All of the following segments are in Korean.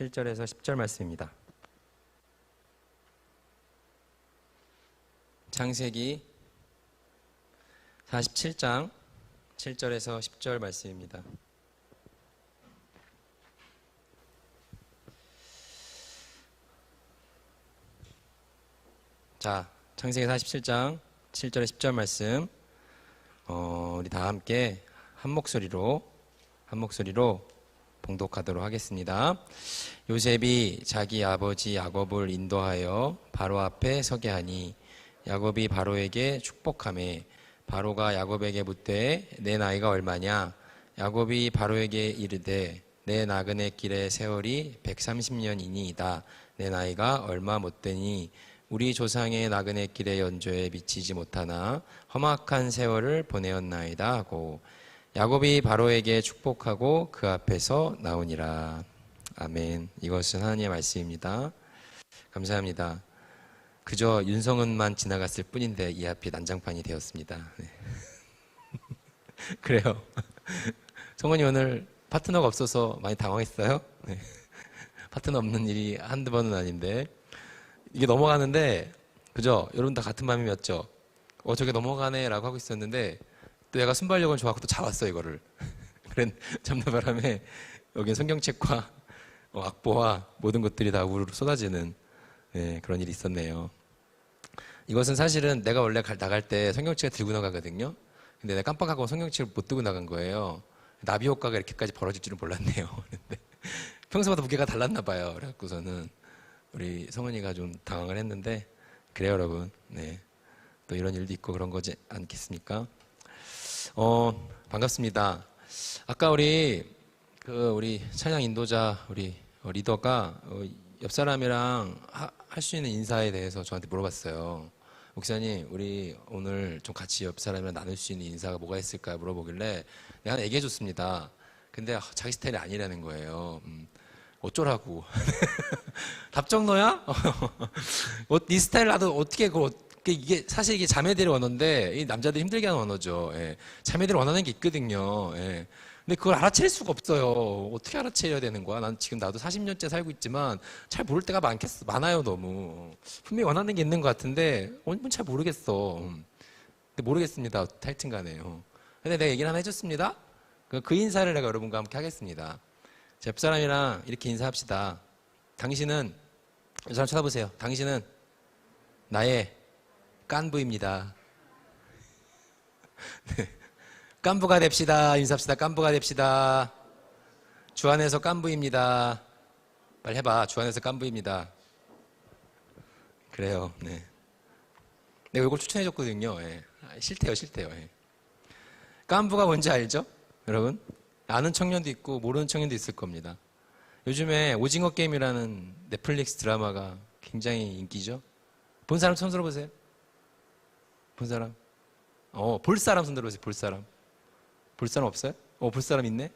7절에서 10절 말씀입니다. 창세기 47장 7절에서 10절 말씀입니다. 자, 창세기 47장 7절에 10절 말씀 우리 다 함께 한 목소리로 봉독하도록 하겠습니다. 요셉이 자기 아버지 야곱을 인도하여 바로 앞에 서게 하니 야곱이 바로에게 축복하매 바로가 야곱에게 묻되 내 나이가 얼마냐? 야곱이 바로에게 이르되 내 나그네 길의 세월이 130년이니이다. 내 나이가 얼마 못되니 우리 조상의 나그네 길의 연조에 미치지 못하나 험악한 세월을 보내었나이다 하고 야곱이 바로에게 축복하고 그 앞에서 나오니라. 아멘. 이것은 하나님의 말씀입니다. 감사합니다. 그저 윤성은만 지나갔을 뿐인데 이 앞이 난장판이 되었습니다. 네. 그래요. 성원이 오늘 파트너가 없어서 많이 당황했어요? 네. 파트너 없는 일이 한두 번은 아닌데 이게 넘어가는데 그죠? 여러분 다 같은 마음이었죠? 저게 넘어가네 라고 하고 있었는데 또 얘가 순발력은 좋아하고 또 잡았어 이거를. 그런 잡는 바람에 여긴 성경책과 악보와 모든 것들이 다 우르르 쏟아지는 그런 일이 있었네요. 이것은 사실은 내가 원래 나갈 때 성경책을 들고 나가거든요. 근데 내가 깜빡하고 성경책을 못 들고 나간 거예요. 나비 효과가 이렇게까지 벌어질 줄은 몰랐네요. 근데 평소보다 무게가 달랐나 봐요. 그래갖고서는 우리 성은이가 좀 당황을 했는데 그래요 여러분. 네. 또 이런 일도 있고 그런 거지 않겠습니까? 반갑습니다. 아까 우리 찬양 인도자 우리 리더가 옆 사람이랑 할 수 있는 인사에 대해서 저한테 물어봤어요. 목사님, 우리 오늘 좀 같이 옆 사람이랑 나눌 수 있는 인사가 뭐가 있을까 물어보길래 내가 하나 얘기해 줬습니다. 근데 자기 스타일이 아니라는 거예요. 어쩌라고. 답정너야? 네 스타일 나도 어떻게 이게 사실 이게 자매들의 언어인데 이 남자들이 힘들게 하는 언어죠. 예. 자매들이 원하는 게 있거든요. 예. 근데 그걸 알아챌 수가 없어요. 어떻게 알아채야 되는 거야? 난 지금 나도 40년째 살고 있지만 잘 모를 때가 많아요 너무. 분명히 원하는 게 있는 것 같은데 잘 모르겠어. 근데 모르겠습니다. 하여튼 간에요. 근데 내가 얘기를 하나 해줬습니다. 그 인사를 내가 여러분과 함께 하겠습니다. 제 옆 사람이랑 이렇게 인사합시다. 당신은 이 사람 쳐다보세요. 당신은 나의 깐부입니다. 네. 깐부가 됩시다. 인사합시다. 깐부가 됩시다. 주 안에서 깐부입니다. 빨리 해봐. 주 안에서 깐부입니다. 그래요. 네. 내가 이걸 추천해줬거든요. 예. 싫대요. 예. 깐부가 뭔지 알죠? 여러분? 아는 청년도 있고 모르는 청년도 있을 겁니다. 요즘에 오징어 게임이라는 넷플릭스 드라마가 굉장히 인기죠? 본 사람 손 들어보세요. 본 사람? 볼 사람 손 들어보세요. 볼 사람. 볼 사람 없어요? 볼 사람 있네?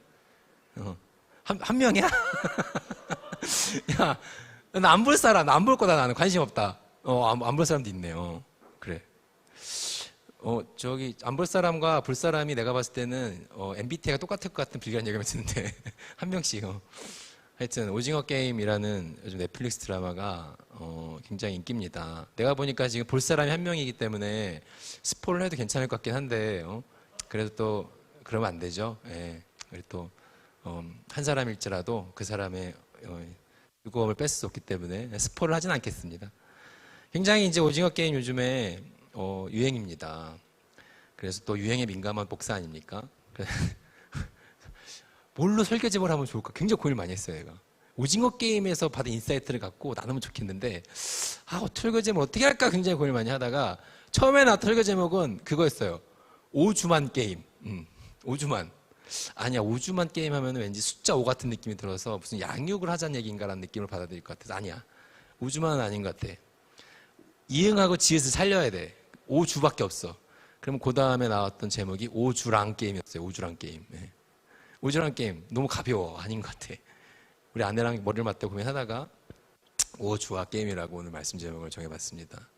한 명이야? 야, 나 안 볼 사람, 나 안 볼 거다, 나는. 관심 없다. 안 볼 사람도 있네요. 그래. 안 볼 사람과 볼 사람이 내가 봤을 때는, MBTI가 똑같을 것 같은 불길한 얘기가 있는데, 한 명씩. 하여튼, 오징어 게임이라는 요즘 넷플릭스 드라마가, 굉장히 인기입니다. 내가 보니까 지금 볼 사람이 한 명이기 때문에, 스포를 해도 괜찮을 것 같긴 한데, 그래도 또, 그러면 안 되죠. 예. 그리고 또, 한 사람일지라도 그 사람의 즐거움을 뺏을 수 없기 때문에 스포를 하진 않겠습니다. 굉장히 이제 오징어 게임 요즘에 유행입니다. 그래서 또 유행에 민감한 복사 아닙니까? 뭘로 설계 제목을 하면 좋을까? 굉장히 고민을 많이 했어요, 얘가. 오징어 게임에서 받은 인사이트를 갖고 나누면 좋겠는데, 설계 제목 어떻게 할까? 굉장히 고민을 많이 하다가, 처음에 나왔던 설계 제목은 그거였어요. 5주만 게임. 5주만. 아니야, 5주만 게임 하면 왠지 숫자 5 같은 느낌이 들어서 무슨 양육을 하자는 얘기인가라는 느낌을 받아들일 것 같아서 아니야. 5주만은 아닌 것 같아. 이응하고 지읒을 살려야 돼. 5주밖에 없어. 그러면 그 다음에 나왔던 제목이 5주랑 게임이었어요. 5주랑 게임. 네. 5주랑 게임. 너무 가벼워. 아닌 것 같아. 우리 아내랑 머리를 맞대고 고민하다가 5주와 게임이라고 오늘 말씀 제목을 정해봤습니다.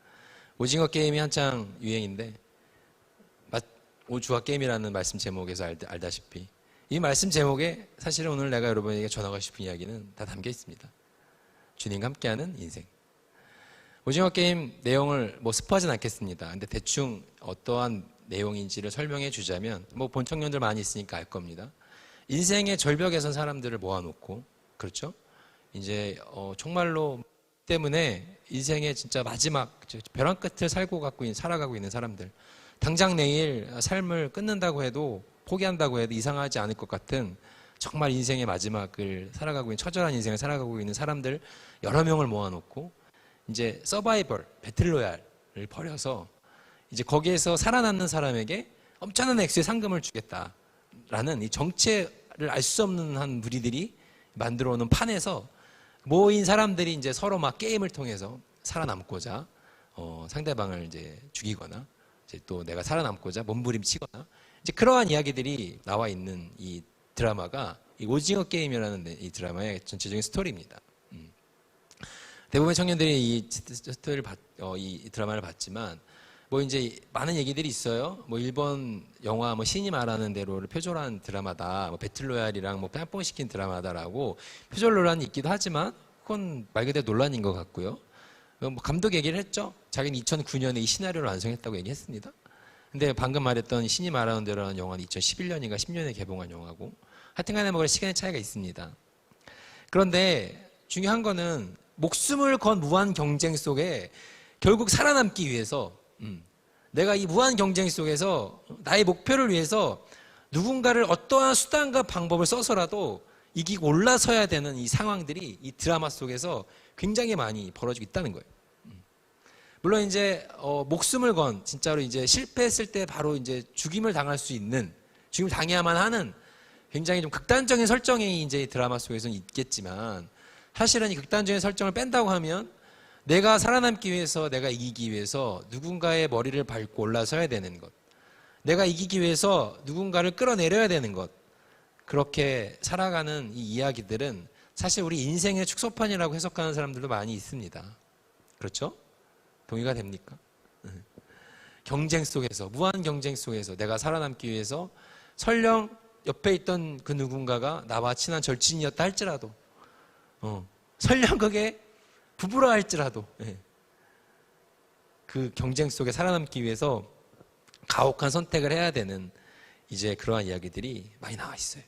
오징어 게임이 한창 유행인데 5주와 게임이라는 말씀 제목에서 알다시피 이 말씀 제목에 사실은 오늘 내가 여러분에게 전하고 싶은 이야기는 다 담겨 있습니다. 주님과 함께하는 인생. 오징어 게임 내용을 스포하진 않겠습니다. 근데 대충 어떠한 내용인지를 설명해 주자면, 본 청년들 많이 있으니까 알 겁니다. 인생의 절벽에 선 사람들을 모아놓고, 그렇죠? 이제 정말로 때문에 인생의 진짜 마지막 벼랑 끝을 살아가고 있는 사람들, 당장 내일 삶을 끊는다고 해도, 포기한다고 해도 이상하지 않을 것 같은 정말 인생의 마지막을 살아가고 있는, 처절한 인생을 살아가고 있는 사람들 여러 명을 모아놓고 이제 서바이벌, 배틀로얄을 벌여서 이제 거기에서 살아남는 사람에게 엄청난 액수의 상금을 주겠다라는 이 정체를 알 수 없는 한 무리들이 만들어 오는 판에서 모인 사람들이 이제 서로 막 게임을 통해서 살아남고자 상대방을 이제 죽이거나 이제 또 내가 살아남고자 몸부림치거나 이제 그러한 이야기들이 나와 있는 이 드라마가 이 오징어 게임이라는 이 드라마의 전체적인 스토리입니다. 대부분의 청년들이 이 스토리를 이 드라마를 봤지만 이제 많은 얘기들이 있어요. 일본 영화 신이 말하는 대로를 표절한 드라마다, 배틀로얄이랑 뺨뽕시킨 드라마다라고 표절 논란이 있기도 하지만 그건 말 그대로 논란인 것 같고요. 감독 얘기를 했죠. 자기는 2009년에 이 시나리오를 완성했다고 얘기했습니다. 근데 방금 말했던 신이 말하는 대로라는 영화는 2011년인가 10년에 개봉한 영화고, 하여튼간에 시간의 차이가 있습니다. 그런데 중요한 거는 목숨을 건 무한 경쟁 속에 결국 살아남기 위해서 내가 이 무한 경쟁 속에서 나의 목표를 위해서 누군가를 어떠한 수단과 방법을 써서라도 이기고 올라서야 되는 이 상황들이 이 드라마 속에서 굉장히 많이 벌어지고 있다는 거예요. 물론 이제 목숨을 건 진짜로 이제 실패했을 때 바로 이제 죽임을 당할 수 있는, 죽임을 당해야만 하는 굉장히 좀 극단적인 설정이 이제 이 드라마 속에서는 있겠지만, 사실은 이 극단적인 설정을 뺀다고 하면 내가 살아남기 위해서, 내가 이기기 위해서 누군가의 머리를 밟고 올라서야 되는 것, 내가 이기기 위해서 누군가를 끌어내려야 되는 것, 그렇게 살아가는 이 이야기들은 사실 우리 인생의 축소판이라고 해석하는 사람들도 많이 있습니다. 그렇죠? 동의가 됩니까? 경쟁 속에서, 무한 경쟁 속에서 내가 살아남기 위해서 설령 옆에 있던 그 누군가가 나와 친한 절친이었다 할지라도, 설령 그게 부부라 할지라도, 그 경쟁 속에 살아남기 위해서 가혹한 선택을 해야 되는 이제 그러한 이야기들이 많이 나와 있어요.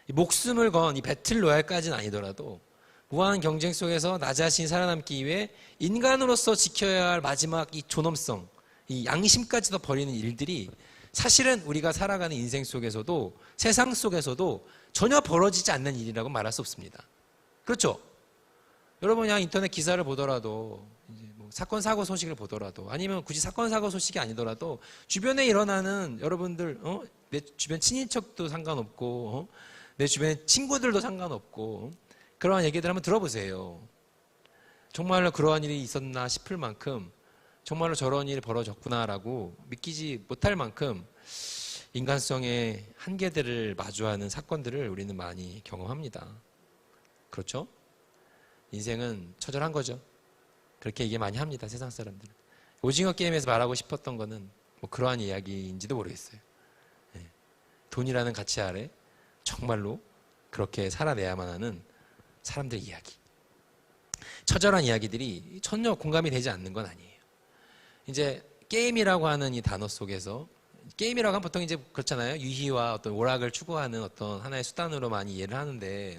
이 목숨을 건 이 배틀로얄까지는 아니더라도 무한 경쟁 속에서 나 자신이 살아남기 위해 인간으로서 지켜야 할 마지막 이 존엄성, 이 양심까지도 버리는 일들이 사실은 우리가 살아가는 인생 속에서도, 세상 속에서도 전혀 벌어지지 않는 일이라고 말할 수 없습니다. 그렇죠? 여러분 그냥 인터넷 기사를 보더라도, 이제 사건 사고 소식을 보더라도, 아니면 굳이 사건 사고 소식이 아니더라도 주변에 일어나는 여러분들, 내 주변 친인척도 상관없고, 내 주변 친구들도 상관없고, 그러한 얘기들 한번 들어보세요. 정말로 그러한 일이 있었나 싶을 만큼, 정말로 저런 일이 벌어졌구나라고 믿기지 못할 만큼 인간성의 한계들을 마주하는 사건들을 우리는 많이 경험합니다. 그렇죠? 인생은 처절한 거죠. 그렇게 얘기 많이 합니다, 세상 사람들은. 오징어 게임에서 말하고 싶었던 거는 그러한 이야기인지도 모르겠어요. 돈이라는 가치 아래 정말로 그렇게 살아내야만 하는 사람들의 이야기. 처절한 이야기들이 전혀 공감이 되지 않는 건 아니에요. 이제 게임이라고 하는 이 단어 속에서, 게임이라고 하면 보통 이제 그렇잖아요. 유희와 어떤 오락을 추구하는 어떤 하나의 수단으로 많이 이해를 하는데,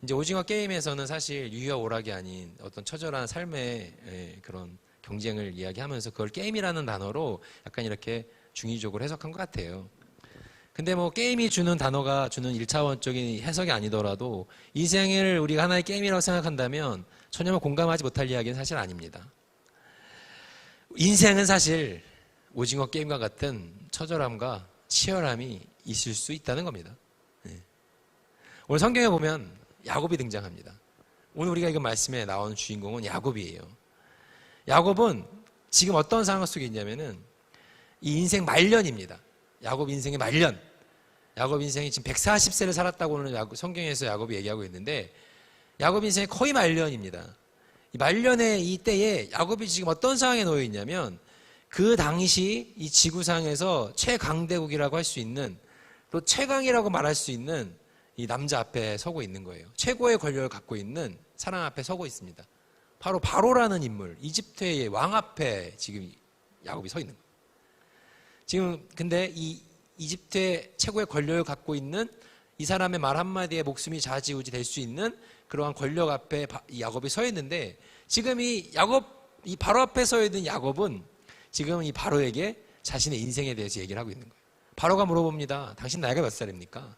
이제 오징어 게임에서는 사실 유희와 오락이 아닌 어떤 처절한 삶의 그런 경쟁을 이야기하면서 그걸 게임이라는 단어로 약간 이렇게 중의적으로 해석한 것 같아요. 근데 게임이 주는 단어가 주는 1차원적인 해석이 아니더라도 인생을 우리가 하나의 게임이라고 생각한다면 전혀 공감하지 못할 이야기는 사실 아닙니다. 인생은 사실 오징어 게임과 같은 처절함과 치열함이 있을 수 있다는 겁니다. 오늘 성경에 보면 야곱이 등장합니다. 오늘 우리가 이거 말씀에 나오는 주인공은 야곱이에요. 야곱은 지금 어떤 상황 속에 있냐면은 이 인생 말년입니다. 야곱 인생의 말년. 야곱 인생이 지금 140세를 살았다고 오늘 성경에서 야곱이 얘기하고 있는데, 야곱 인생이 거의 말년입니다. 이 말년의 이 때에 야곱이 지금 어떤 상황에 놓여 있냐면, 그 당시 이 지구상에서 최강대국이라고 할 수 있는, 최강이라고 말할 수 있는 이 남자 앞에 서고 있는 거예요. 최고의 권력을 갖고 있는 사람 앞에 서고 있습니다. 바로 바로라는 인물, 이집트의 왕 앞에 지금 야곱이 서 있는 거예요. 지금 근데 이 이집트의 최고의 권력을 갖고 있는 이 사람의 말 한마디에 목숨이 좌지우지 될 수 있는 그러한 권력 앞에 야곱이 서 있는데, 지금 이 바로 앞에 서 있는 야곱은 지금 이 바로에게 자신의 인생에 대해서 얘기를 하고 있는 거예요. 바로가 물어봅니다. 당신 나이가 몇 살입니까?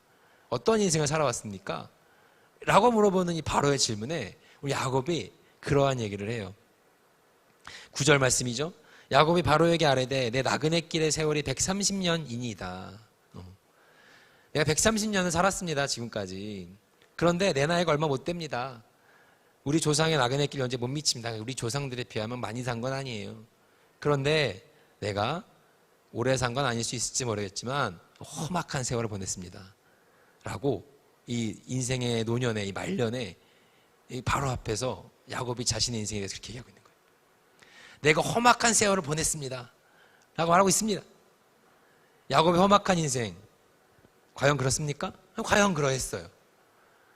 어떤 인생을 살아왔습니까? 라고 물어보는 이 바로의 질문에 우리 야곱이 그러한 얘기를 해요. 9절 말씀이죠. 야곱이 바로에게 아뢰되 내 나그네 길의 세월이 130년이니이다. 내가 130년을 살았습니다, 지금까지. 그런데 내 나이가 얼마 못 됩니다. 우리 조상의 나그네 길 언제 못 미칩니다. 우리 조상들에 비하면 많이 산 건 아니에요. 그런데 내가 오래 산 건 아닐 수 있을지 모르겠지만 험악한 세월을 보냈습니다. 라고 이 인생의 노년에, 이 말년에 이 바로 앞에서 야곱이 자신의 인생에 대해서 그렇게 얘기하고 있는 거예요. 내가 험악한 세월을 보냈습니다. 라고 말하고 있습니다. 야곱의 험악한 인생, 과연 그렇습니까? 과연 그러했어요.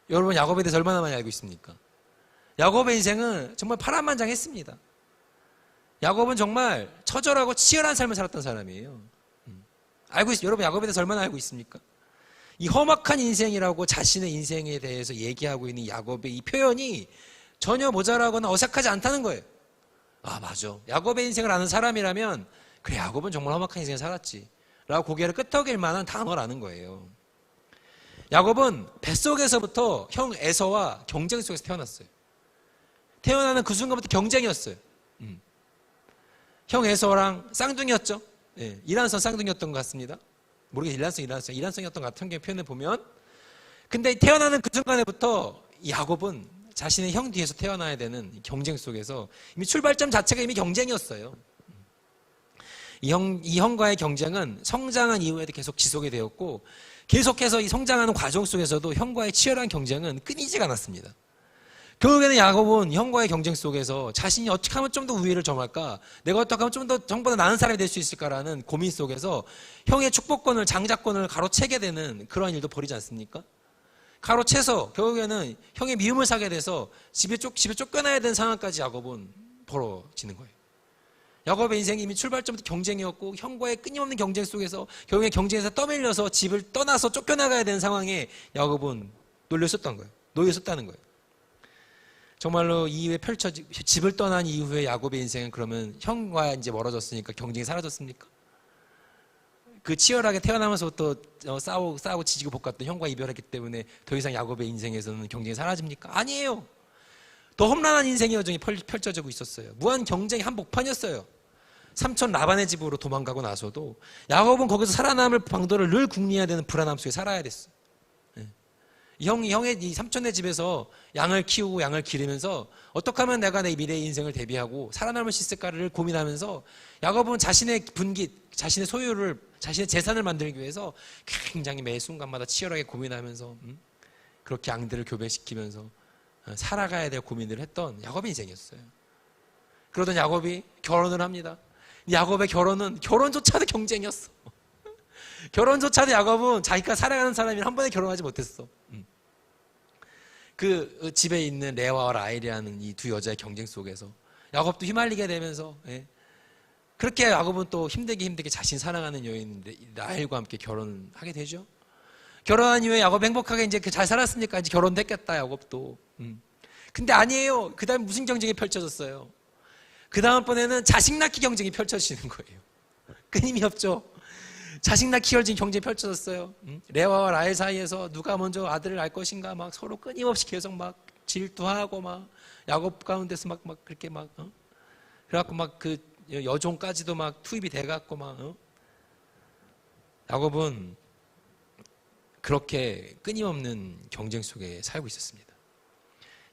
여러분, 야곱에 대해서 얼마나 많이 알고 있습니까? 야곱의 인생은 정말 파란만장했습니다. 야곱은 정말 처절하고 치열한 삶을 살았던 사람이에요. 알고 있어요. 여러분, 야곱에 대해서 얼마나 알고 있습니까? 이 험악한 인생이라고 자신의 인생에 대해서 얘기하고 있는 야곱의 이 표현이 전혀 모자라거나 어색하지 않다는 거예요. 아, 맞아. 야곱의 인생을 아는 사람이라면 그래, 야곱은 정말 험악한 인생을 살았지 라고 고개를 끄덕일 만한 단어라는 거예요. 야곱은 뱃속에서부터 형 에서와 경쟁 속에서 태어났어요. 태어나는 그 순간부터 경쟁이었어요. 형 에서랑 쌍둥이였죠. 예, 이란성 쌍둥이였던 것 같습니다. 모르겠어요. 이란성이었던 것 같은 표현을 보면. 근데 태어나는 그 순간에부터 이 야곱은 자신의 형 뒤에서 태어나야 되는 경쟁 속에서 이미 출발점 자체가 이미 경쟁이었어요. 이 형과의 경쟁은 성장한 이후에도 계속 지속이 되었고, 계속해서 이 성장하는 과정 속에서도 형과의 치열한 경쟁은 끊이지가 않았습니다. 결국에는 야곱은 형과의 경쟁 속에서 자신이 어떻게 하면 좀 더 우위를 점할까, 내가 어떻게 하면 좀 더 형보다 나은 사람이 될 수 있을까라는 고민 속에서 형의 축복권을, 장자권을 가로채게 되는 그러한 일도 벌이지 않습니까? 가로채서 결국에는 형의 미움을 사게 돼서 집에 쫓겨나야 되는 상황까지 야곱은 벌어지는 거예요. 야곱의 인생이 이미 출발점부터 경쟁이었고, 형과의 끊임없는 경쟁 속에서 결국에 경쟁에서 떠밀려서 집을 떠나서 쫓겨나가야 되는 상황에 야곱은 놓였었다는 거예요. 정말로 이후에 집을 떠난 이후에 야곱의 인생은 그러면 형과 이제 멀어졌으니까 경쟁이 사라졌습니까? 그 치열하게 태어나면서부터 싸우고 지지고 볶았던 형과 이별했기 때문에 더 이상 야곱의 인생에서는 경쟁이 사라집니까? 아니에요. 더 험난한 인생의 여정이 펼쳐지고 있었어요. 무한 경쟁의 한복판이었어요. 삼촌 라반의 집으로 도망가고 나서도 야곱은 거기서 살아남을 방도를 늘 궁리해야 되는 불안함 속에 살아야 됐어요. 형의 이 삼촌의 집에서 양을 키우고 양을 기르면서 어떻게 하면 내가 내 미래의 인생을 대비하고 살아남을 수 있을까를 고민하면서 야곱은 자신의 분깃, 자신의 소유를, 자신의 재산을 만들기 위해서 굉장히 매 순간마다 치열하게 고민하면서 그렇게 양들을 교배시키면서 살아가야 될 고민을 했던 야곱의 인생이었어요. 그러던 야곱이 결혼을 합니다. 야곱의 결혼조차도 경쟁이었어. 결혼조차도 야곱은 자기가 살아가는 사람이랑 한 번에 결혼하지 못했어. 그 집에 있는 레아와 라헬이라는 이 두 여자의 경쟁 속에서 야곱도 휘말리게 되면서, 그렇게 야곱은 또 힘들게 자신 사랑하는 여인 라헬과 함께 결혼하게 되죠. 결혼한 이후에 야곱 행복하게 이제 잘 살았으니까 이제 결혼됐겠다, 야곱도. 근데 아니에요. 그 다음에 무슨 경쟁이 펼쳐졌어요? 그 다음번에는 자식 낳기 경쟁이 펼쳐지는 거예요. 끊임이 없죠. 자식 낳기 경쟁이 펼쳐졌어요. 레아와 라헬 사이에서 누가 먼저 아들을 낳을 것인가 막 서로 끊임없이 계속 막 질투하고 막 야곱 가운데서 막 그렇게 그래갖고 막 그 여종까지도 막 투입이 돼갖고 막 야곱은 그렇게 끊임없는 경쟁 속에 살고 있었습니다.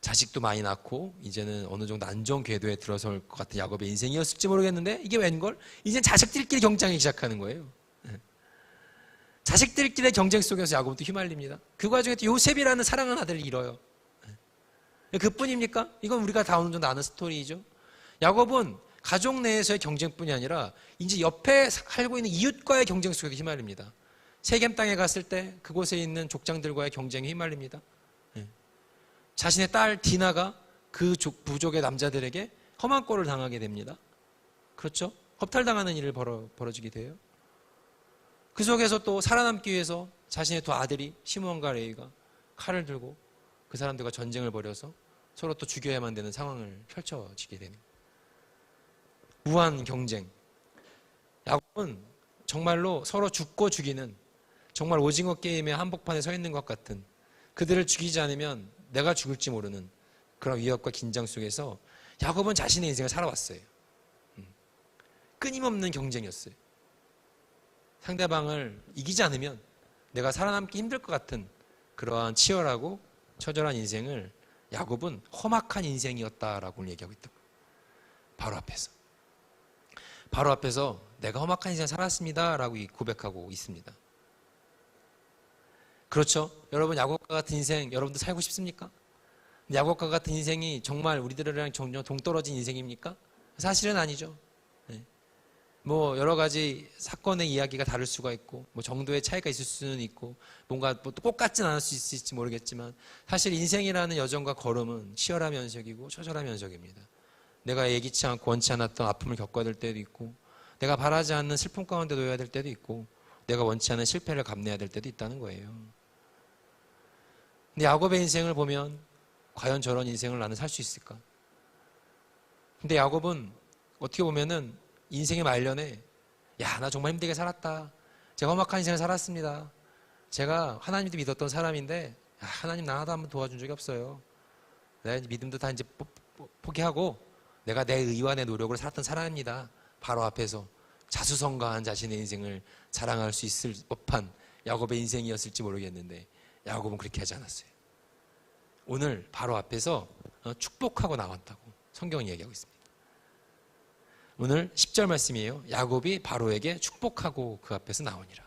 자식도 많이 낳고 이제는 어느 정도 안정 궤도에 들어설 것 같은 야곱의 인생이었을지 모르겠는데, 이게 웬걸? 이제 자식들끼리 경쟁하기 시작하는 거예요. 자식들끼리의 경쟁 속에서 야곱은 또 휘말립니다. 그 과정에 또 요셉이라는 사랑하는 아들을 잃어요. 그뿐입니까? 이건 우리가 다 어느 정도 아는 스토리이죠. 야곱은 가족 내에서의 경쟁뿐이 아니라 이제 옆에 살고 있는 이웃과의 경쟁 속에 휘말립니다. 세겜 땅에 갔을 때 그곳에 있는 족장들과의 경쟁에 휘말립니다. 예. 자신의 딸 디나가 그 부족의 남자들에게 험한 꼴을 당하게 됩니다. 그렇죠? 허탈당하는 일을 벌어지게 돼요. 그 속에서 또 살아남기 위해서 자신의 두 아들이 시므온과 레위가 칼을 들고 그 사람들과 전쟁을 벌여서 서로 또 죽여야만 되는 상황을 펼쳐지게 되는 거예요. 무한 경쟁. 야곱은 정말로 서로 죽고 죽이는, 정말 오징어 게임의 한복판에 서 있는 것 같은, 그들을 죽이지 않으면 내가 죽을지 모르는 그런 위협과 긴장 속에서 야곱은 자신의 인생을 살아왔어요. 끊임없는 경쟁이었어요. 상대방을 이기지 않으면 내가 살아남기 힘들 것 같은 그러한 치열하고 처절한 인생을 야곱은 험악한 인생이었다라고 얘기하고 있다. 바로 앞에서 내가 험악한 인생을 살았습니다 라고 고백하고 있습니다. 그렇죠? 여러분, 야곱과 같은 인생 여러분도 살고 싶습니까? 야곱과 같은 인생이 정말 우리들이랑 전혀 동떨어진 인생입니까? 사실은 아니죠. 뭐 여러 가지 사건의 이야기가 다를 수가 있고, 뭐 정도의 차이가 있을 수는 있고, 뭔가 뭐 꼭 같진 않을 수 있을지 모르겠지만, 사실 인생이라는 여정과 걸음은 치열한 면적이고 처절한 면적입니다. 내가 예기치 않고 원치 않았던 아픔을 겪어야 될 때도 있고, 내가 바라지 않는 슬픔 가운데 놓여야 될 때도 있고, 내가 원치 않은 실패를 감내해야 될 때도 있다는 거예요. 근데 야곱의 인생을 보면 과연 저런 인생을 나는 살 수 있을까? 근데 야곱은 어떻게 보면은 인생의 말년에, 야, 나 정말 힘들게 살았다. 제가 험악한 인생을 살았습니다. 제가 하나님도 믿었던 사람인데, 야, 하나님 나 하나도 한번 도와준 적이 없어요. 내가 믿음도 다 이제 포기하고 내가 내 의와 내 노력으로 살았던 사람입니다. 바로 앞에서 자수성가한 자신의 인생을 자랑할 수 있을 법한 야곱의 인생이었을지 모르겠는데, 야곱은 그렇게 하지 않았어요. 오늘 바로 앞에서 축복하고 나왔다고 성경은 얘기하고 있습니다. 오늘 10절 말씀이에요. 야곱이 바로에게 축복하고 그 앞에서 나오니라.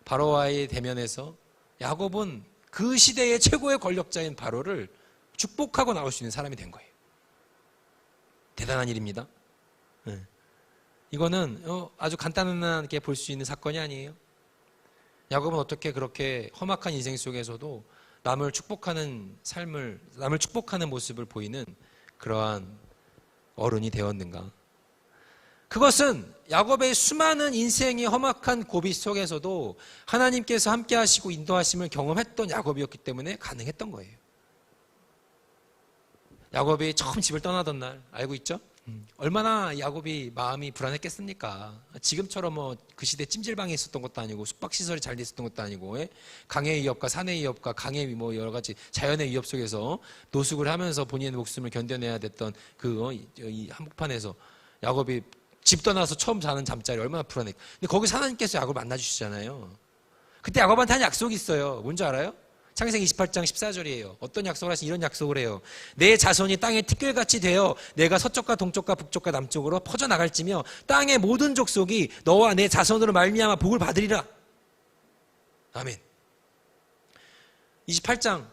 바로와의 대면에서 야곱은 그 시대의 최고의 권력자인 바로를 축복하고 나올 수 있는 사람이 된 거예요. 대단한 일입니다. 이거는 아주 간단하게 볼 수 있는 사건이 아니에요. 야곱은 어떻게 그렇게 험악한 인생 속에서도 남을 축복하는 삶을, 남을 축복하는 모습을 보이는 그러한 어른이 되었는가? 그것은 야곱의 수많은 인생의 험악한 고비 속에서도 하나님께서 함께 하시고 인도하심을 경험했던 야곱이었기 때문에 가능했던 거예요. 야곱이 처음 집을 떠나던 날, 알고 있죠? 얼마나 야곱이 마음이 불안했겠습니까? 지금처럼 뭐 그 시대 찜질방에 있었던 것도 아니고 숙박시설이 잘 돼 있었던 것도 아니고, 강의 위협과 산의 위협과 강의 뭐 여러 가지 자연의 위협 속에서 노숙을 하면서 본인의 목숨을 견뎌내야 됐던 이 한복판에서 야곱이 집 떠나서 처음 자는 잠자리 얼마나 불안해. 근데 거기서 하나님께서 야곱을 만나주시잖아요. 그때 야곱한테 한 약속이 있어요. 뭔지 알아요? 창세기 28장 14절이에요. 어떤 약속을 하시? 이런 약속을 해요. 내 자손이 땅의 티끌같이 되어 내가 서쪽과 동쪽과 북쪽과 남쪽으로 퍼져나갈지며 땅의 모든 족속이 너와 내 자손으로 말미암아 복을 받으리라. 아멘. 28장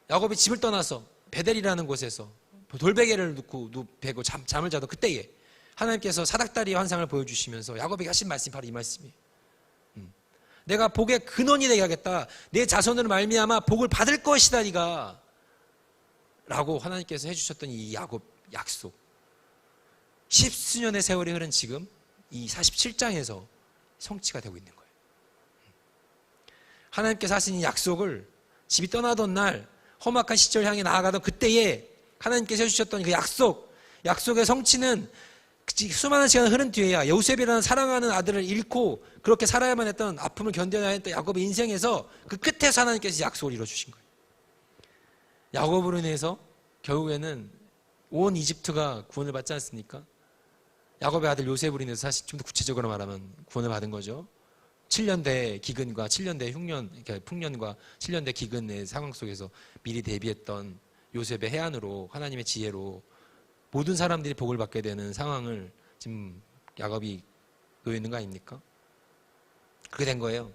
야곱이 집을 떠나서 베델이라는 곳에서 돌베개를 놓고 베고 잠을 자던 그때에 하나님께서 사닥다리 환상을 보여주시면서 야곱에게 하신 말씀이 바로 이 말씀이에요. 내가 복의 근원이 되게 하겠다. 내 자손으로 말미암아 복을 받을 것이다 네가 라고 하나님께서 해주셨던 이 야곱 약속, 십수년의 세월이 흐른 지금 이 47장에서 성취가 되고 있는 거예요. 하나님께서 하신 이 약속을 집이 떠나던 날 험악한 시절 향해 나아가던 그때에 하나님께서 해주셨던 그 약속의 성취는 수많은 시간이 흐른 뒤에야 요셉이라는 사랑하는 아들을 잃고 그렇게 살아야만 했던 아픔을 견뎌내야 했던 야곱의 인생에서 그 끝에서 하나님께서 약속을 이루어주신 거예요. 야곱으로 인해서 결국에는 온 이집트가 구원을 받지 않습니까? 야곱의 아들 요셉으로 인해서 사실 좀 더 구체적으로 말하면 구원을 받은 거죠. 7년대 기근과 7년대 풍년과 7년대 기근의 상황 속에서 미리 대비했던 요셉의 해안으로 하나님의 지혜로 모든 사람들이 복을 받게 되는 상황을 지금 야곱이 놓여 있는 거 아닙니까? 그렇게 된 거예요.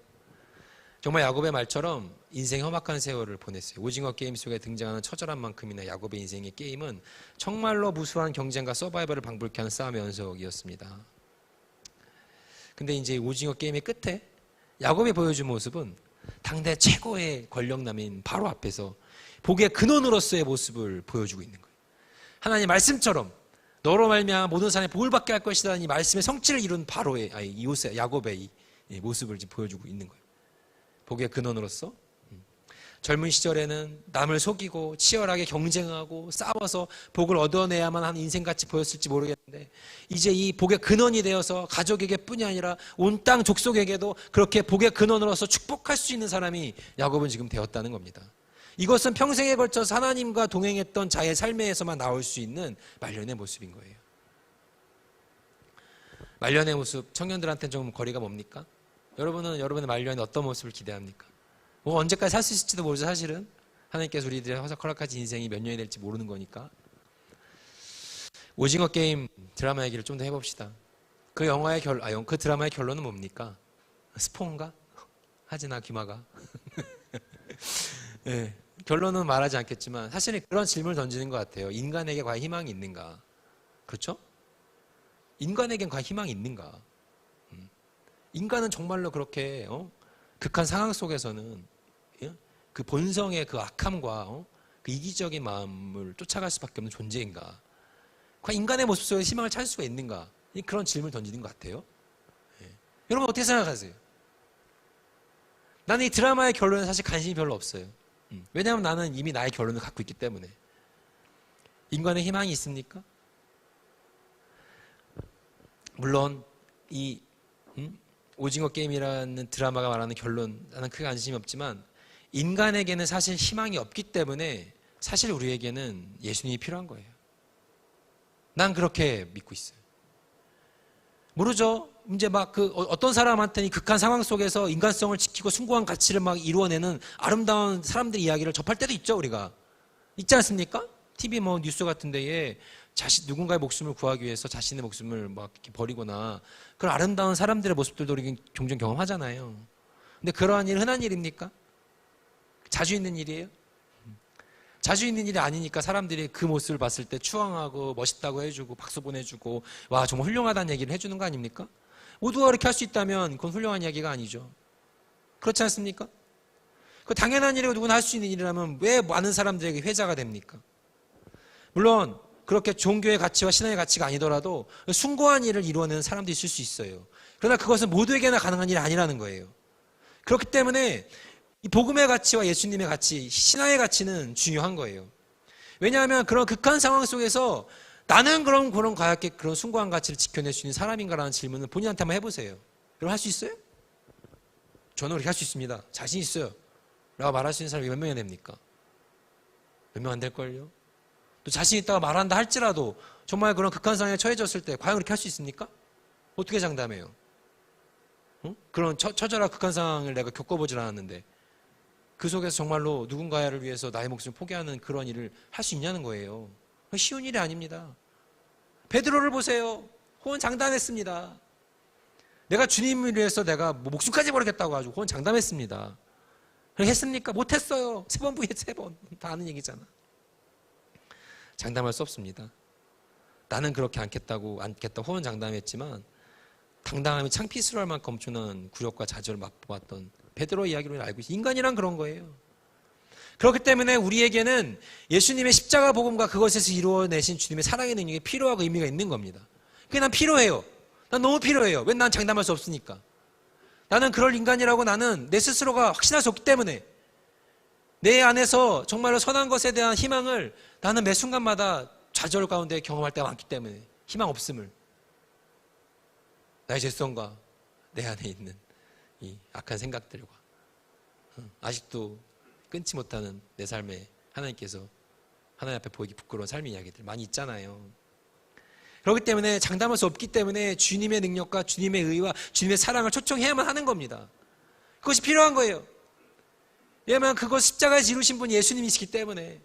정말 야곱의 말처럼 인생의 험악한 세월을 보냈어요. 오징어 게임 속에 등장하는 처절한 만큼이나 야곱의 인생의 게임은 정말로 무수한 경쟁과 서바이벌을 방불케 하는 싸움의 연속이었습니다. 근데 이제 오징어 게임의 끝에 야곱이 보여준 모습은 당대 최고의 권력남인 바로 앞에서 복의 근원으로서의 모습을 보여주고 있는 거예요. 하나님 말씀처럼 너로 말미암아 모든 사람이 복을 받게 할 것이라는 이 말씀의 성취를 이룬 바로의 야곱의 이 모습을 지금 보여주고 있는 거예요. 복의 근원으로서 젊은 시절에는 남을 속이고 치열하게 경쟁하고 싸워서 복을 얻어내야만 하는 인생같이 보였을지 모르겠는데 이제 이 복의 근원이 되어서 가족에게 뿐이 아니라 온 땅 족속에게도 그렇게 복의 근원으로서 축복할 수 있는 사람이 야곱은 지금 되었다는 겁니다. 이것은 평생에 걸쳐서 하나님과 동행했던 자의 삶에서만 나올 수 있는 말년의 모습인 거예요. 말년의 모습, 청년들한테는 좀 거리가 뭡니까? 여러분은 여러분의 말년에 어떤 모습을 기대합니까? 뭐 언제까지 살 수 있을지도 모르죠. 사실은 하나님께서 우리들의 허락하신 인생이 몇 년이 될지 모르는 거니까. 오징어 게임 드라마 얘기를 좀 더 해봅시다. 그 영화의 그 드라마의 결론은 뭡니까? 스폰가? 하지나 귀마가? 네, 결론은 말하지 않겠지만 사실은 그런 질문을 던지는 것 같아요. 인간에게 과연 희망이 있는가? 그렇죠? 인간에겐 과연 희망이 있는가? 인간은 정말로 그렇게 극한 상황 속에서는 그 본성의 그 악함과 그 이기적인 마음을 쫓아갈 수밖에 없는 존재인가? 과연 인간의 모습 속에 희망을 찾을 수가 있는가? 그런 질문을 던지는 것 같아요. 여러분 어떻게 생각하세요? 나는 이 드라마의 결론에 사실 관심이 별로 없어요. 왜냐하면 나는 이미 나의 결론을 갖고 있기 때문에. 인간의 희망이 있습니까? 물론 이 오징어 게임이라는 드라마가 말하는 결론, 나는 크게 관심이 없지만 인간에게는 사실 희망이 없기 때문에 사실 우리에게는 예수님이 필요한 거예요. 난 그렇게 믿고 있어요. 모르죠? 이제 막 어떤 사람한테는 극한 상황 속에서 인간성을 지키고 숭고한 가치를 막 이루어내는 아름다운 사람들의 이야기를 접할 때도 있죠, 우리가. 있지 않습니까? TV 뉴스 같은 데에 누군가의 목숨을 구하기 위해서 자신의 목숨을 막 이렇게 버리거나 그런 아름다운 사람들의 모습들도 우리 종종 경험하잖아요. 근데 그러한 일 흔한 일입니까? 자주 있는 일이에요? 자주 있는 일이 아니니까 사람들이 그 모습을 봤을 때 추앙하고 멋있다고 해주고 박수 보내주고 와 정말 훌륭하다는 얘기를 해주는 거 아닙니까? 모두가 그렇게 할 수 있다면 그건 훌륭한 이야기가 아니죠. 그렇지 않습니까? 그 당연한 일이고 누구나 할 수 있는 일이라면 왜 많은 사람들에게 회자가 됩니까? 물론 그렇게 종교의 가치와 신앙의 가치가 아니더라도 숭고한 일을 이루어내는 사람도 있을 수 있어요. 그러나 그것은 모두에게나 가능한 일이 아니라는 거예요. 그렇기 때문에 이 복음의 가치와 예수님의 가치, 신앙의 가치는 중요한 거예요. 왜냐하면 그런 극한 상황 속에서 나는 그런 과학의 그런 숭고한 가치를 지켜낼 수 있는 사람인가라는 질문을 본인한테 한번 해보세요. 여러분 할 수 있어요? 저는 그렇게 할 수 있습니다. 자신 있어요. 라고 말할 수 있는 사람이 몇 명이 됩니까? 몇 명 안 될걸요? 또 자신 있다고 말한다 할지라도 정말 그런 극한 상황에 처해졌을 때 과연 그렇게 할 수 있습니까? 어떻게 장담해요? 그런 처절한 극한 상황을 내가 겪어보질 않았는데 그 속에서 정말로 누군가를 위해서 나의 목숨을 포기하는 그런 일을 할 수 있냐는 거예요. 쉬운 일이 아닙니다. 베드로를 보세요. 호언 장담했습니다. 내가 주님을 위해서 내가 목숨까지 버리겠다고 아주 호언 장담했습니다. 그렇게 했습니까? 못했어요. 3번 부에 3번. 다 아는 얘기잖아. 장담할 수 없습니다. 나는 그렇게 않겠다 호언 장담했지만 당당함이 창피스러울 만큼 엄청난 굴욕과 좌절을 맛보았던 베드로의 이야기로 알고 있어요. 인간이란 그런 거예요. 그렇기 때문에 우리에게는 예수님의 십자가 복음과 그것에서 이루어내신 주님의 사랑의 능력이 필요하고 의미가 있는 겁니다. 그게 난 필요해요. 난 너무 필요해요. 왜 난 장담할 수 없으니까. 나는 그럴 인간이라고 나는 내 스스로가 확신할 수 없기 때문에 내 안에서 정말로 선한 것에 대한 희망을 나는 매 순간마다 좌절 가운데 경험할 때가 많기 때문에 희망 없음을 나의 죄성과 내 안에 있는 이 악한 생각들과 아직도 끊지 못하는 내 삶에 하나님께서 하나님 앞에 보이기 부끄러운 삶의 이야기들 많이 있잖아요. 그렇기 때문에 장담할 수 없기 때문에 주님의 능력과 주님의 의와 주님의 사랑을 초청해야만 하는 겁니다. 그것이 필요한 거예요. 왜냐하면 그것 십자가에서 이루신 분이 예수님이시기 때문에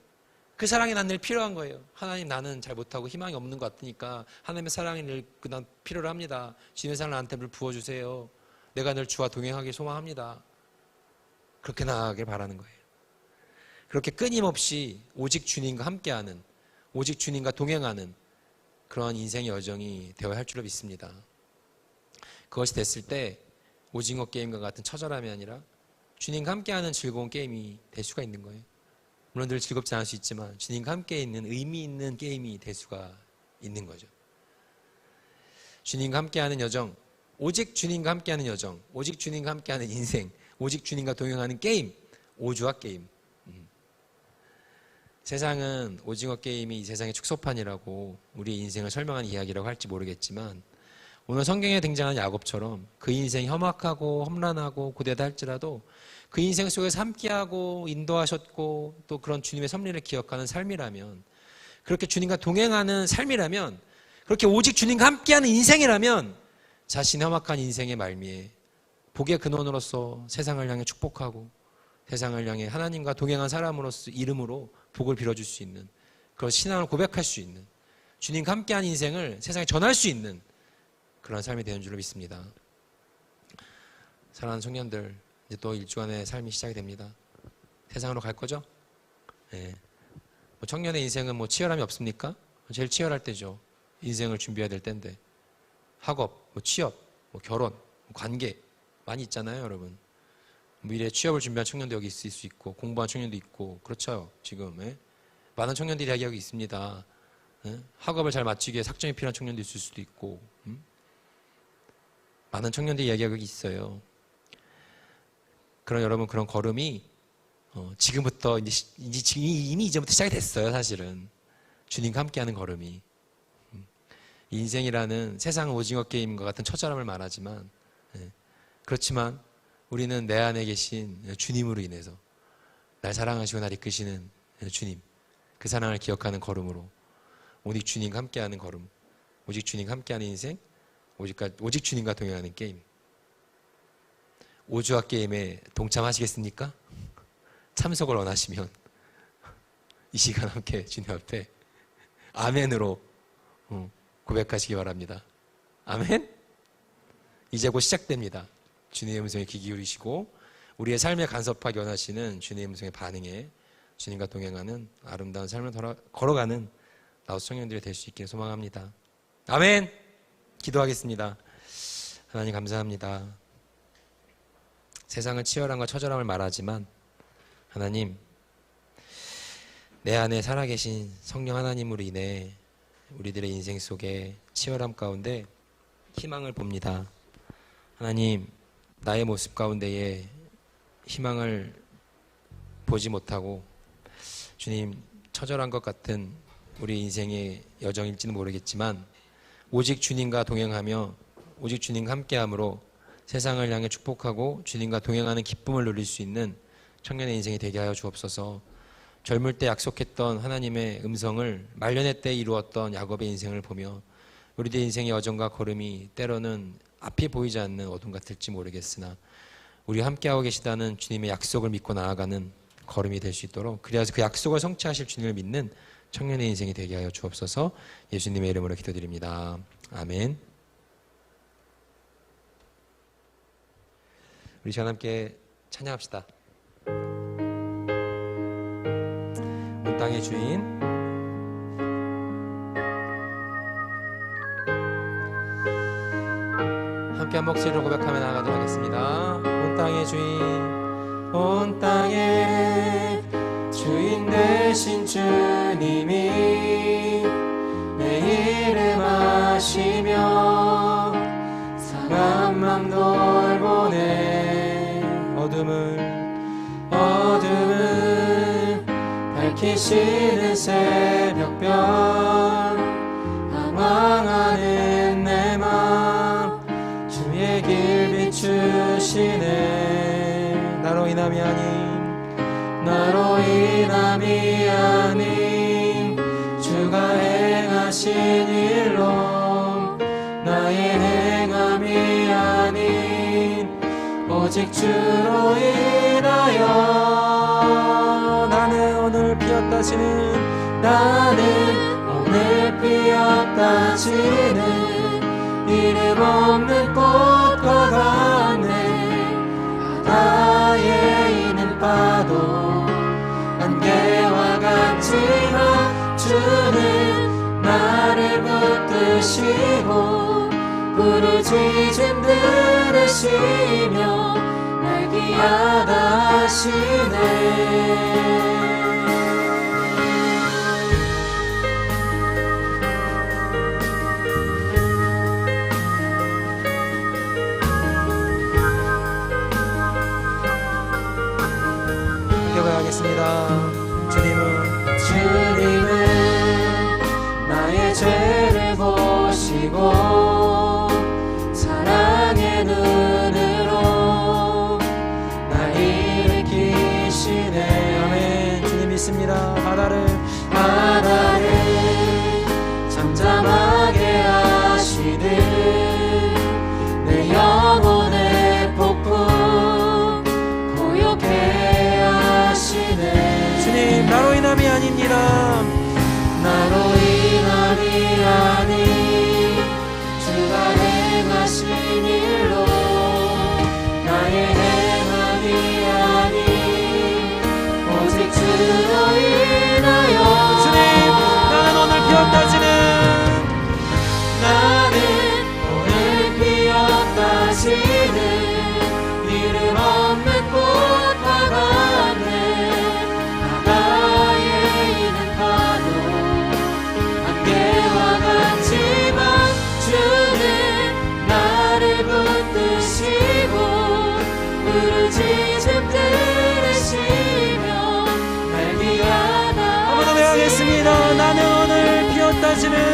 그 사랑이 난 늘 필요한 거예요. 하나님 나는 잘 못하고 희망이 없는 것 같으니까 하나님의 사랑이 늘 난 필요로 합니다. 주님의 사랑을 나한테 늘 부어주세요. 내가 늘 주와 동행하길 소망합니다. 그렇게 나아가길 바라는 거예요. 그렇게 끊임없이 오직 주님과 함께하는, 오직 주님과 동행하는 그런 인생의 여정이 되어야 할 줄로 믿습니다. 그것이 됐을 때 오징어 게임과 같은 처절함이 아니라 주님과 함께하는 즐거운 게임이 될 수가 있는 거예요. 물론 늘 즐겁지 않을 수 있지만 주님과 함께 있는 의미 있는 게임이 될 수가 있는 거죠. 주님과 함께하는 여정, 오직 주님과 함께하는 여정, 오직 주님과 함께하는 인생, 오직 주님과 동행하는 게임, 오주화 게임. 세상은 오징어 게임이 이 세상의 축소판이라고 우리의 인생을 설명하는 이야기라고 할지 모르겠지만 오늘 성경에 등장하는 야곱처럼 그 인생이 험악하고 험난하고 고되다 할지라도 그 인생 속에서 함께하고 인도하셨고 또 그런 주님의 섭리를 기억하는 삶이라면, 그렇게 주님과 동행하는 삶이라면, 그렇게 오직 주님과 함께하는 인생이라면 자신의 험악한 인생의 말미에 복의 근원으로서 세상을 향해 축복하고 세상을 향해 하나님과 동행한 사람으로서 이름으로 복을 빌어줄 수 있는, 그런 신앙을 고백할 수 있는, 주님과 함께한 인생을 세상에 전할 수 있는 그런 삶이 되는 줄로 믿습니다. 사랑하는 청년들, 이제 또 일주간의 삶이 시작이 됩니다. 세상으로 갈 거죠? 네. 청년의 인생은 치열함이 없습니까? 제일 치열할 때죠. 인생을 준비해야 될 때인데 학업, 취업, 결혼, 관계 많이 있잖아요, 여러분. 미래 취업을 준비한 청년도 여기 있을 수 있고 공부한 청년도 있고 그렇죠. 지금 많은 청년들이 이야기하고 있습니다. 학업을 잘 마치기 위해 작정이 필요한 청년도 있을 수도 있고 많은 청년들이 이야기하고 있어요. 그런 여러분, 그런 걸음이 지금부터 이미 이제부터 시작이 됐어요. 사실은 주님과 함께하는 걸음이. 인생이라는 세상은 오징어 게임과 같은 처절함을 말하지만 그렇지만 우리는 내 안에 계신 주님으로 인해서 날 사랑하시고 날 이끄시는 주님, 그 사랑을 기억하는 걸음으로 오직 주님과 함께하는 걸음, 오직 주님과 함께하는 인생, 오직 주님과 동행하는 게임. 오주화 게임에 동참하시겠습니까? 참석을 원하시면 이 시간 함께 주님 앞에 아멘으로 고백하시기 바랍니다. 아멘? 이제 곧 시작됩니다. 주님의 음성에 귀 기울이시고 우리의 삶에 간섭하기 원하시는 주님의 음성에 반응해 주님과 동행하는 아름다운 삶을 걸어가는 나우스 청년들이 될 수 있기를 소망합니다. 아멘! 기도하겠습니다. 하나님 감사합니다. 세상은 치열함과 처절함을 말하지만 하나님, 내 안에 살아계신 성령 하나님으로 인해 우리들의 인생 속에 치열함 가운데 희망을 봅니다. 하나님, 나의 모습 가운데에 희망을 보지 못하고 주님, 처절한 것 같은 우리 인생의 여정일지는 모르겠지만 오직 주님과 동행하며 오직 주님과 함께함으로 세상을 향해 축복하고 주님과 동행하는 기쁨을 누릴 수 있는 청년의 인생이 되게 하여 주옵소서. 젊을 때 약속했던 하나님의 음성을 말년의 때 이루었던 야곱의 인생을 보며 우리들의 인생의 여정과 걸음이 때로는 앞이 보이지 않는 어둠 같을지 모르겠으나 우리와 함께하고 계시다는 주님의 약속을 믿고 나아가는 걸음이 될 수 있도록, 그래서 그 약속을 성취하실 주님을 믿는 청년의 인생이 되게 하여 주옵소서. 예수님의 이름으로 기도드립니다. 아멘. 우리 시간 함께 찬양합시다. 온 땅의 주인, 함께 한 목소리로 고백하며 나아가도록 하겠습니다. 온 땅의 주인, 온 땅의 주인 되신 주님이 내 이름 아시며 상한 맘 돌보네. 어둠을 밝히시는 새벽별, 방황하는 내 맘 주의 길 비추시네. 나로 인함이 아닌 주가 행하신 일로 나의 행함이 아닌 오직 주로 인하여 나는 오늘 피었다 지는 이름 없는 꽃과 같네. 바다에 있는 파도 안개와 같지만 주는 나를 붙드시고 부르짖음 들으시며 날 귀하다 하시네. 하겠습니다. 주님은 나의 죄를 보시고 사랑의 눈으로 날 일으키시네. 아멘. 주님 믿습니다. 바다를 잠잠하게 하시듯 내 영혼의 폭풍 고요케 하시네. 주님 나로 인함이 아닙니다. 나로 인함이 아니 주가 행하신 일로 나의 행함이 아니 오직 주로 인하여. 주님 나는 오늘 피었다지는 이름 없는 꽃과 같네. 바다에 있는 파도 안개와 같지만 주는 나를 붙드시고 부르짖음 들으시며 날 귀하다. 한번 더 배우겠습니다. 나는 오늘 피었다지는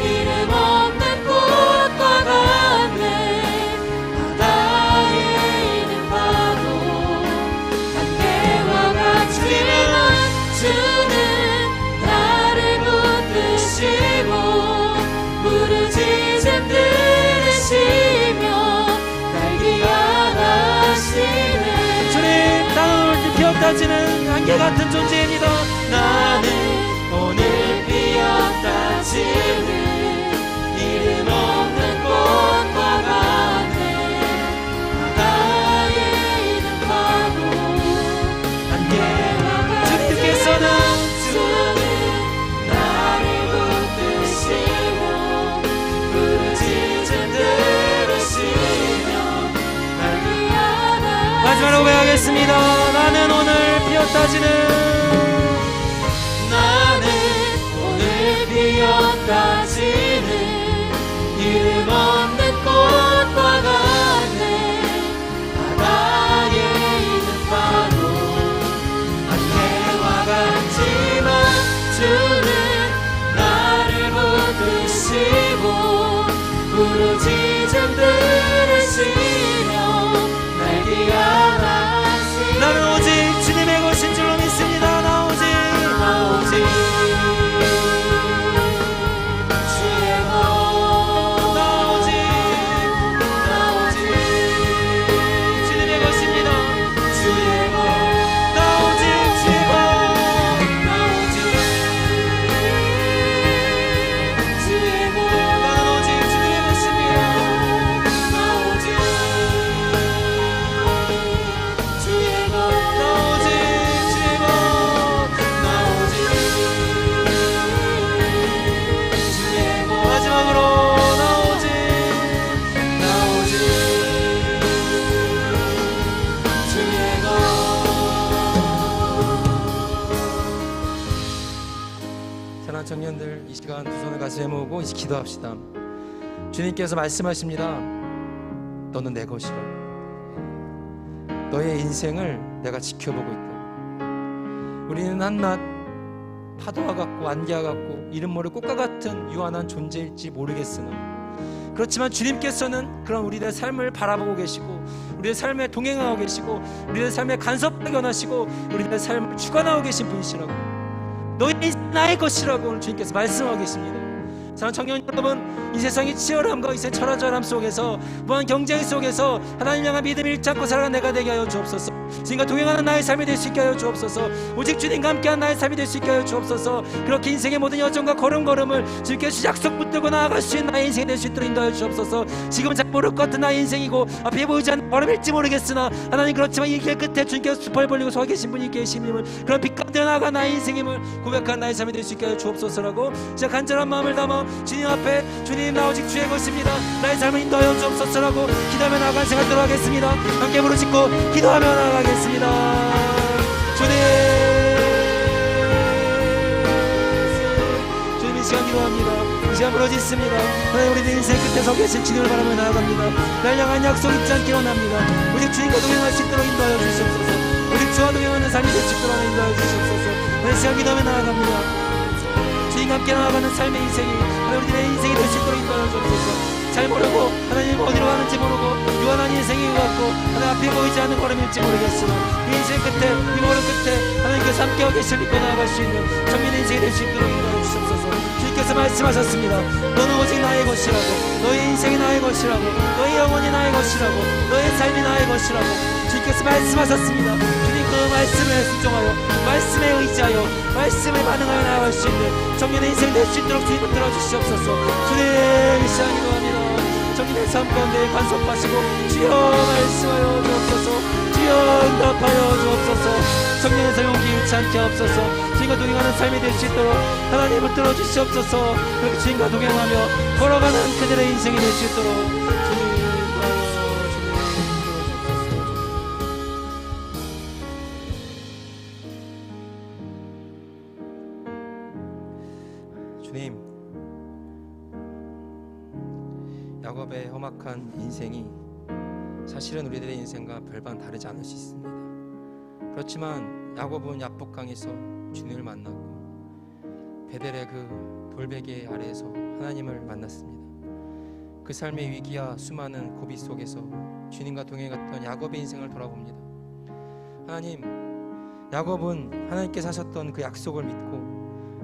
이름 없는 꽃과 같네. 바다에 있는 파도 안개와 같지만 주는 나를 붙드시고 부르짖음 들으시며 날 귀하다 하시네. 주님 나는 오늘 피었다지는 안개 같은 존재입니다. 나는 오늘 피었다지는 이름 없는 꽃과 같네. 바다에 있는 파도 안개와 주님께서는 주는 나를 붙드시고 부르짖음 들으시며 날 귀하다. 마지막으로 고백하겠습니다. 나는 오늘 피었다지는 피었다지는 이름 없는 꽃과 같네. 바다에 있는 파도 안개와 같지만 주는 나를 붙드시고 부르짖음 들으시며 날 귀하다 하시네. 나는 오직 주님의 것인 줄로 믿습니다. 나 오직 청년들 이 시간 두 손을 가슴에 모으고 이제 기도합시다. 주님께서 말씀하십니다. 너는 내 것이라. 너의 인생을 내가 지켜보고 있다. 우리는 한낱 파도와 같고 안개와 같고 이름 모를 꽃과 같은 유한한 존재일지 모르겠으나 그렇지만 주님께서는 그런 우리들의 삶을 바라보고 계시고 우리의 삶에 동행하고 계시고 우리의 삶에 간섭하게 원하시고 우리의 삶을 주관하고 계신 분이시라고. 너의 인생 나의 것이라고 오늘 주님께서 말씀하고 계십니다. 사랑하는 청년 여러분, 이 세상의 치열함과 이 세상의 철저함 속에서 무한 경쟁 속에서 하나님 향한 믿음을 잃지 않고 살아가는 내가 되게 하여 주옵소서. 주님과 동행하는 나의 삶이 될 수 있게 하여 주옵소서. 오직 주님과 함께한 나의 삶이 될 수 있게 하여 주옵소서. 그렇게 인생의 모든 여정과 걸음걸음을 주님께서 약속 붙들고 나아갈 수 있는 나의 인생이 될 수 있도록 인도하여 주옵소서. 지금은 잘 모를 것 같은 나의 인생이고 앞에 보이지 않는 걸음일지 모르겠으나 하나님, 그렇지만 이 길 끝에 주님께서 수팔 벌리고 서 계신 분이 계심임을, 그런 빛 가운데 나아가 나의 인생임을 고백한 나의 삶이 될 수 있게 하여 주옵소서라고 진짜 간절한 마음을 담아 주님 앞에, 주님 나 오직 주의 것입니다, 나의 삶을 인도하여 주옵소서라고 기도하며 나아간 생활 들어가겠습니다. 함께 부르짖고 기도하며 나아가겠습니다. 주님 이 시간 기도합니다. 이 시간 부르짖습니다. 하나님, 우리들 인생 끝에 서 계신 주님을 바라며 나아갑니다. 날 향한 약속 잊지 않기 원합니다. 오직 주님과 동행할 수 있도록 인도하여 주시옵소서. 오직 주와 동행하는 삶이 될 수 있도록 인도하여 주시옵소서. 오늘 시간 기도하며 나아갑니다. 주님과 함께 나아가는 삶의 인생이 우리들의 인생이 될 수 있도록 인도하여 주옵소서. 잘 모르고 하나님 어디로 가는지 모르고 유한한 인생인 것 같고 하나님 앞에 보이지 않는 걸음일지 모르겠으나 이 인생 끝에, 이 걸음 끝에 하나님께서 함께하고 계실 믿고 나아갈 수 있는 정민의 인생이 될 수 있도록 인도하여 주옵소서. 주님께서 말씀하셨습니다. 너는 오직 나의 것이라고, 너의 인생이 나의 것이라고, 너의 영혼이 나의 것이라고, 너의 삶이 나의 것이라고 주님께서 말씀하셨습니다. 주님 그 말씀에 순종하여, 말씀에 의지하여, 말씀에 반응하여 나아갈 수 있는 정민의 인생이 될 수 있도록 주님 붙들어 주시옵소서. 주님 이 시간 기도합니다. 정민의 삶 가운데 간섭하시고 주여 말씀하여 주옵소서. 주여 응답하여 주옵소서. 청년에서 용기 잃지 않게 하옵소서. 주님과 동행하는 삶이 될 수 있도록 하나님 붙들어 주시옵소서. 그렇게 주님과 동행하며 걸어가는 그들의 인생이 될 수 있도록 주님 주님, 야곱의 험악한 인생이 사실은 우리들의 인생과 별반 다르지 않을 수 있습니다. 그렇지만 야곱은 야복강에서 주님을 만났고 베델의 그 돌베개 아래에서 하나님을 만났습니다. 그 삶의 위기와 수많은 고비 속에서 주님과 동행했던 야곱의 인생을 돌아봅니다. 하나님, 야곱은 하나님께서 하셨던 그 약속을 믿고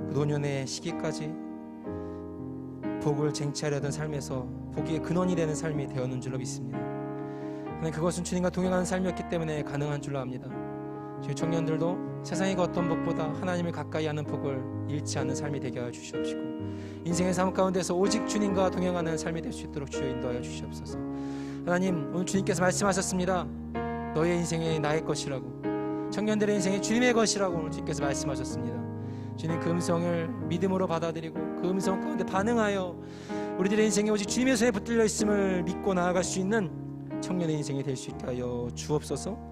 그 노년의 시기까지 복을 쟁취하려던 삶에서 복의 근원이 되는 삶이 되었는 줄로 믿습니다. 하나님, 그것은 주님과 동행하는 삶이었기 때문에 가능한 줄로 압니다. 저희 청년들도 세상의 그 어떤 복보다 하나님을 가까이 하는 복을 잃지 않는 삶이 되게 하여 주시옵시고 인생의 삶 가운데서 오직 주님과 동행하는 삶이 될 수 있도록 주여 인도하여 주시옵소서. 하나님, 오늘 주님께서 말씀하셨습니다. 너의 인생이 나의 것이라고, 청년들의 인생이 주님의 것이라고 오늘 주님께서 말씀하셨습니다. 주님 그 음성을 믿음으로 받아들이고 그 음성 가운데 반응하여 우리들의 인생이 오직 주님의 손에 붙들려 있음을 믿고 나아갈 수 있는 청년의 인생이 될 수 있게 하여 주옵소서.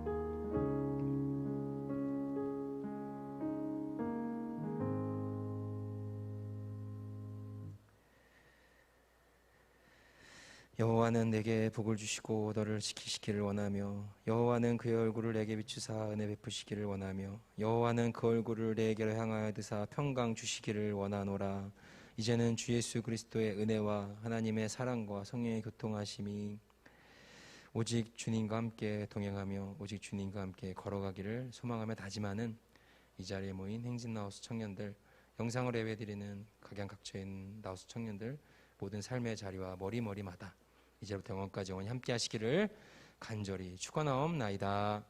여호와는 내게 복을 주시고 너를 지키시기를 원하며 여호와는 그의 얼굴을 내게 비추사 은혜 베푸시기를 원하며 여호와는 그 얼굴을 내게로 향하여 드사 평강 주시기를 원하노라. 이제는 주 예수 그리스도의 은혜와 하나님의 사랑과 성령의 교통하심이 오직 주님과 함께 동행하며 오직 주님과 함께 걸어가기를 소망하며 다짐하는 이 자리에 모인 행진나우스 청년들, 영상을 예배드리는 각양각처에 있는 나우스 청년들 모든 삶의 자리와 머리마다 이제부터 영원까지 영원히 함께 하시기를 간절히 축원하옵나이다.